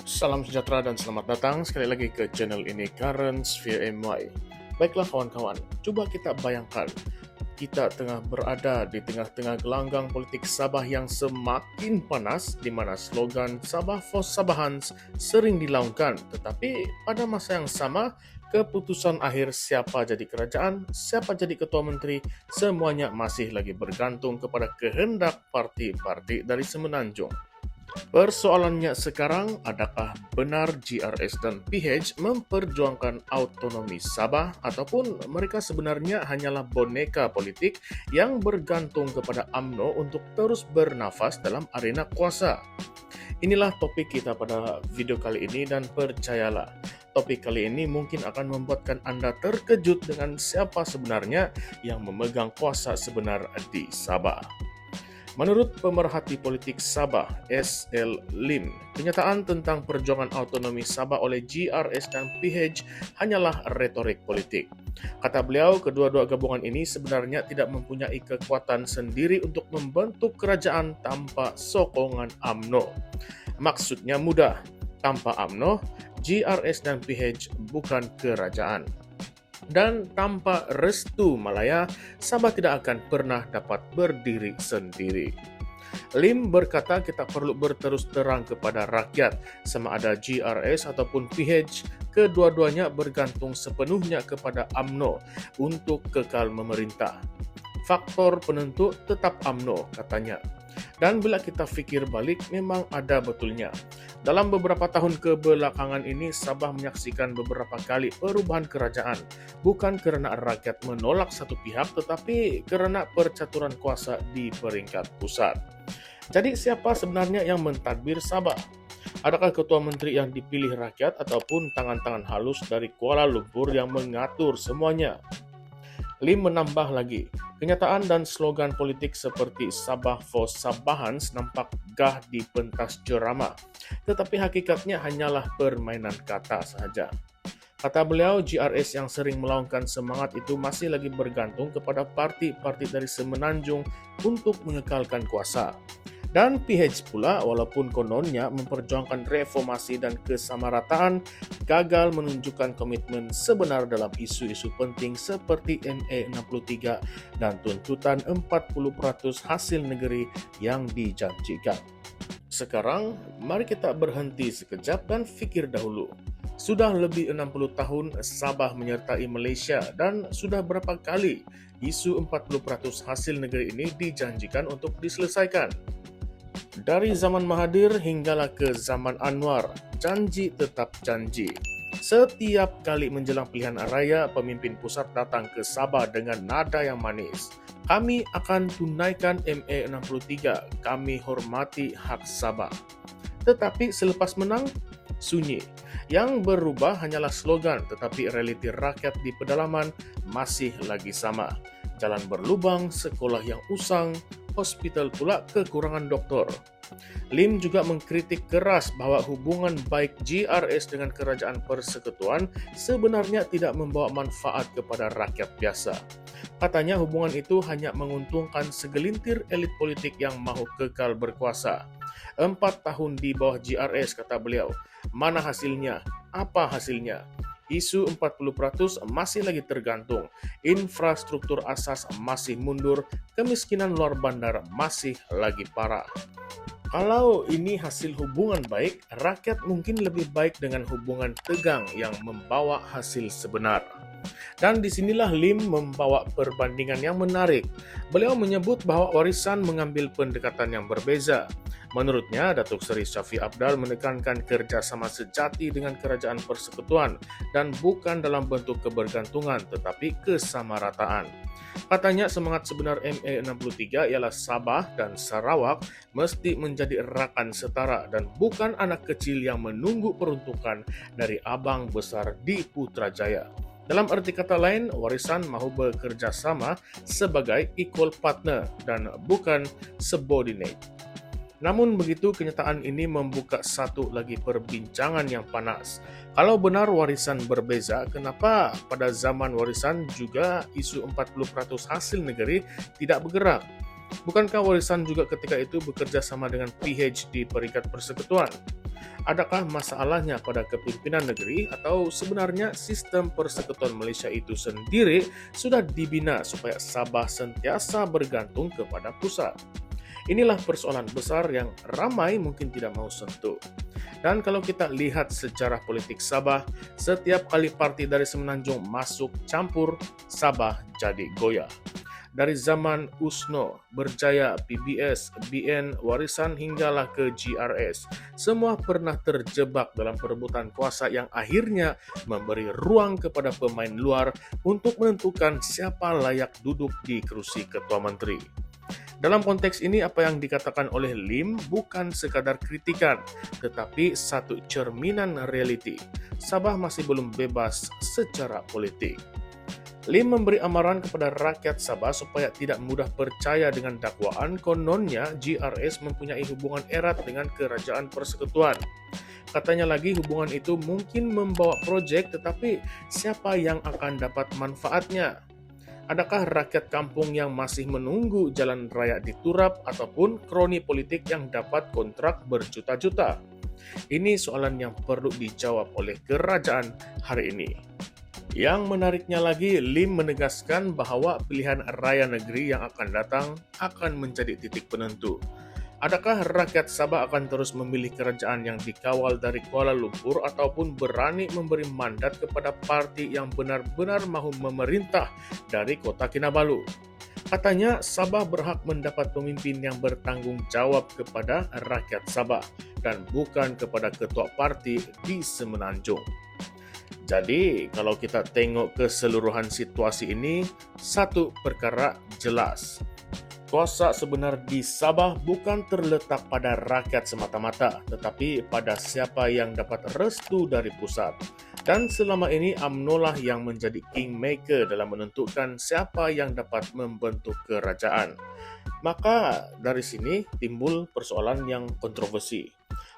Salam sejahtera dan selamat datang sekali lagi ke channel ini Currents via MY. Baiklah kawan-kawan, coba kita bayangkan kita tengah berada di tengah-tengah gelanggang politik Sabah yang semakin panas di mana slogan Sabah for Sabahans sering dilaungkan, tetapi pada masa yang sama keputusan akhir siapa jadi kerajaan, siapa jadi ketua menteri, semuanya masih lagi bergantung kepada kehendak parti-parti dari Semenanjung. Persoalannya sekarang, adakah benar GRS dan PH memperjuangkan autonomi Sabah ataupun mereka sebenarnya hanyalah boneka politik yang bergantung kepada UMNO untuk terus bernafas dalam arena kuasa? Inilah topik kita pada video kali ini dan percayalah, topik kali ini mungkin akan membuatkan Anda terkejut dengan siapa sebenarnya yang memegang kuasa sebenar di Sabah. Menurut pemerhati politik Sabah, S.L. Lim, kenyataan tentang perjuangan autonomi Sabah oleh GRS dan PH hanyalah retorik politik. Kata beliau, kedua-dua gabungan ini sebenarnya tidak mempunyai kekuatan sendiri untuk membentuk kerajaan tanpa sokongan UMNO. Maksudnya mudah, tanpa UMNO, GRS dan PH bukan kerajaan. Dan tanpa restu Malaya, Sabah tidak akan pernah dapat berdiri sendiri. Lim berkata kita perlu berterus terang kepada rakyat, sama ada GRS ataupun PH, kedua-duanya bergantung sepenuhnya kepada UMNO untuk kekal memerintah. Faktor penentu tetap UMNO, katanya. Dan bila kita fikir balik, memang ada betulnya. Dalam beberapa tahun kebelakangan ini, Sabah menyaksikan beberapa kali perubahan kerajaan, bukan karena rakyat menolak satu pihak, tetapi karena percaturan kuasa di peringkat pusat. Jadi siapa sebenarnya yang mentadbir Sabah? Adakah ketua menteri yang dipilih rakyat ataupun tangan-tangan halus dari Kuala Lumpur yang mengatur semuanya? Lim menambah lagi, kenyataan dan slogan politik seperti Sabah for Sabahans nampak gah di pentas ceramah, tetapi hakikatnya hanyalah permainan kata sahaja. Kata beliau, GRS yang sering melaungkan semangat itu masih lagi bergantung kepada parti-parti dari Semenanjung untuk mengekalkan kuasa. Dan PH pula, walaupun kononnya memperjuangkan reformasi dan kesamarataan, gagal menunjukkan komitmen sebenar dalam isu-isu penting seperti MA 63 dan tuntutan 40% hasil negeri yang dijanjikan. Sekarang, mari kita berhenti sekejap dan fikir dahulu. Sudah lebih 60 tahun Sabah menyertai Malaysia dan sudah berapa kali isu 40% hasil negeri ini dijanjikan untuk diselesaikan. Dari zaman Mahathir hinggalah ke zaman Anwar, janji tetap janji. Setiap kali menjelang pilihan raya, pemimpin pusat datang ke Sabah dengan nada yang manis. Kami akan tunaikan MA 63, kami hormati hak Sabah. Tetapi selepas menang, sunyi. Yang berubah hanyalah slogan, tetapi realiti rakyat di pedalaman masih lagi sama. Jalan berlubang, sekolah yang usang, hospital pula kekurangan doktor. Lim juga mengkritik keras bahwa hubungan baik GRS dengan kerajaan persekutuan sebenarnya tidak membawa manfaat kepada rakyat biasa. Katanya hubungan itu hanya menguntungkan segelintir elit politik yang mahu kekal berkuasa. 4 tahun di bawah GRS, kata beliau. Mana hasilnya? Apa hasilnya? Isu 40% masih lagi tergantung, infrastruktur asas masih mundur, kemiskinan luar bandar masih lagi parah. Kalau ini hasil hubungan baik, rakyat mungkin lebih baik dengan hubungan tegang yang membawa hasil sebenar. Dan disinilah Lim membawa perbandingan yang menarik. Beliau menyebut bahwa warisan mengambil pendekatan yang berbeza. Menurutnya, Datuk Seri Shafie Apdal menekankan kerjasama sejati dengan kerajaan persekutuan dan bukan dalam bentuk kebergantungan tetapi kesamarataan. Katanya semangat sebenar MA 63 ialah Sabah dan Sarawak mesti menjadi rakan setara dan bukan anak kecil yang menunggu peruntukan dari abang besar di Putrajaya. Dalam arti kata lain, warisan mahu bekerja sama sebagai equal partner dan bukan subordinate. Namun begitu, kenyataan ini membuka satu lagi perbincangan yang panas. Kalau benar warisan berbeza, kenapa pada zaman warisan juga isu 40% hasil negeri tidak bergerak? Bukankah warisan juga ketika itu bekerja sama dengan PH di peringkat persekutuan? Adakah masalahnya pada kepimpinan negeri atau sebenarnya sistem persekutuan Malaysia itu sendiri sudah dibina supaya Sabah sentiasa bergantung kepada pusat? Inilah persoalan besar yang ramai mungkin tidak mau sentuh. Dan kalau kita lihat sejarah politik Sabah, setiap kali parti dari Semenanjung masuk campur, Sabah jadi goyah. Dari zaman USNO, Berjaya, PBS, BN, Warisan hinggalah ke GRS, semua pernah terjebak dalam perebutan kuasa yang akhirnya memberi ruang kepada pemain luar untuk menentukan siapa layak duduk di kerusi ketua menteri. Dalam konteks ini, apa yang dikatakan oleh Lim bukan sekadar kritikan, tetapi satu cerminan realiti. Sabah masih belum bebas secara politik. Lim memberi amaran kepada rakyat Sabah supaya tidak mudah percaya dengan dakwaan kononnya GRS mempunyai hubungan erat dengan kerajaan persekutuan. Katanya lagi hubungan itu mungkin membawa proyek, tetapi siapa yang akan dapat manfaatnya? Adakah rakyat kampung yang masih menunggu jalan raya diturap ataupun kroni politik yang dapat kontrak berjuta-juta? Ini soalan yang perlu dijawab oleh kerajaan hari ini. Yang menariknya lagi, Lim menegaskan bahwa pilihan raya negeri yang akan datang akan menjadi titik penentu. Adakah rakyat Sabah akan terus memilih kerajaan yang dikawal dari Kuala Lumpur ataupun berani memberi mandat kepada parti yang benar-benar mahu memerintah dari kota Kinabalu? Katanya Sabah berhak mendapat pemimpin yang bertanggung jawab kepada rakyat Sabah dan bukan kepada ketua parti di Semenanjung. Jadi, kalau kita tengok keseluruhan situasi ini, satu perkara jelas. Kuasa sebenar di Sabah bukan terletak pada rakyat semata-mata, tetapi pada siapa yang dapat restu dari pusat. Dan selama ini UMNO lah yang menjadi kingmaker dalam menentukan siapa yang dapat membentuk kerajaan. Maka dari sini timbul persoalan yang kontroversi.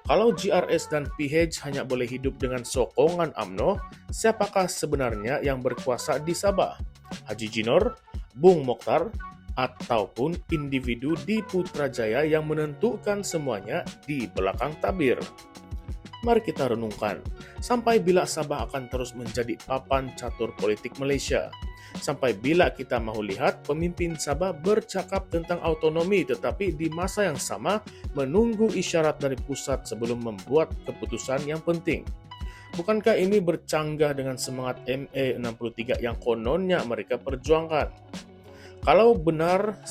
Kalau GRS dan PH hanya boleh hidup dengan sokongan UMNO, siapakah sebenarnya yang berkuasa di Sabah? Haji Jinor, Bung Mokhtar, ataupun individu di Putrajaya yang menentukan semuanya di belakang tabir? Mari kita renungkan, sampai bila Sabah akan terus menjadi papan catur politik Malaysia? Sampai bila kita mahu lihat pemimpin Sabah bercakap tentang autonomi tetapi di masa yang sama menunggu isyarat dari pusat sebelum membuat keputusan yang penting? Bukankah ini bercanggah dengan semangat MA63 yang kononnya mereka perjuangkan? Kalau benar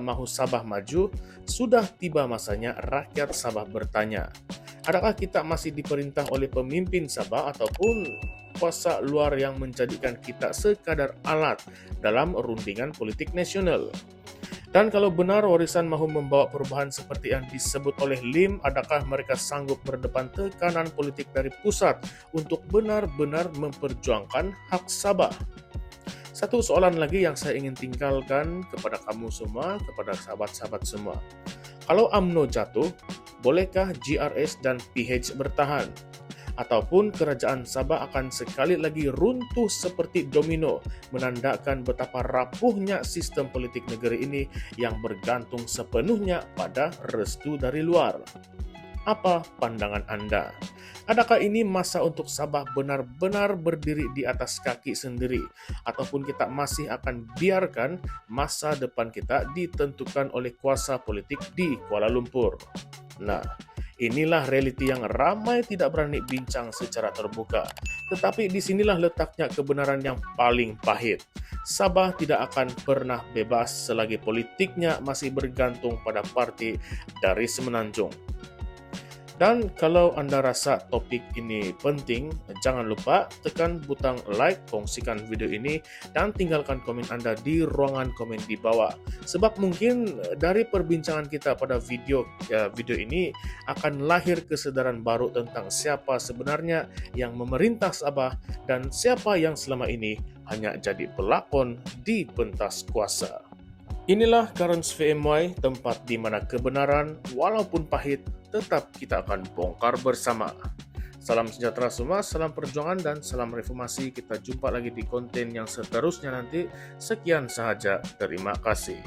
mahu Sabah maju, sudah tiba masanya rakyat Sabah bertanya, adakah kita masih diperintah oleh pemimpin Sabah ataupun kuasa luar yang menjadikan kita sekadar alat dalam rundingan politik nasional? Dan kalau benar Warisan mahu membawa perubahan seperti yang disebut oleh Lim, adakah mereka sanggup berdepan tekanan politik dari pusat untuk benar-benar memperjuangkan hak Sabah? Satu soalan lagi yang saya ingin tinggalkan kepada kamu semua, kepada sahabat-sahabat semua. Kalau UMNO jatuh, bolehkah GRS dan PH bertahan? Ataupun kerajaan Sabah akan sekali lagi runtuh seperti domino, menandakan betapa rapuhnya sistem politik negeri ini yang bergantung sepenuhnya pada restu dari luar? Apa pandangan Anda? Adakah ini masa untuk Sabah benar-benar berdiri di atas kaki sendiri? Ataupun kita masih akan biarkan masa depan kita ditentukan oleh kuasa politik di Kuala Lumpur? Nah, inilah realiti yang ramai tidak berani bincang secara terbuka. Tetapi disinilah letaknya kebenaran yang paling pahit. Sabah tidak akan pernah bebas selagi politiknya masih bergantung pada parti dari Semenanjung. Dan kalau Anda rasa topik ini penting, jangan lupa tekan butang like, kongsikan video ini, dan tinggalkan komen Anda di ruangan komen di bawah. Sebab mungkin dari perbincangan kita pada video ini akan lahir kesadaran baru tentang siapa sebenarnya yang memerintah Sabah dan siapa yang selama ini hanya jadi pelakon di pentas kuasa. Inilah Currents VMY, tempat di mana kebenaran, walaupun pahit, tetap kita akan bongkar bersama. Salam sejahtera semua, salam perjuangan, dan salam reformasi. Kita jumpa lagi di konten yang seterusnya nanti. Sekian sahaja, terima kasih.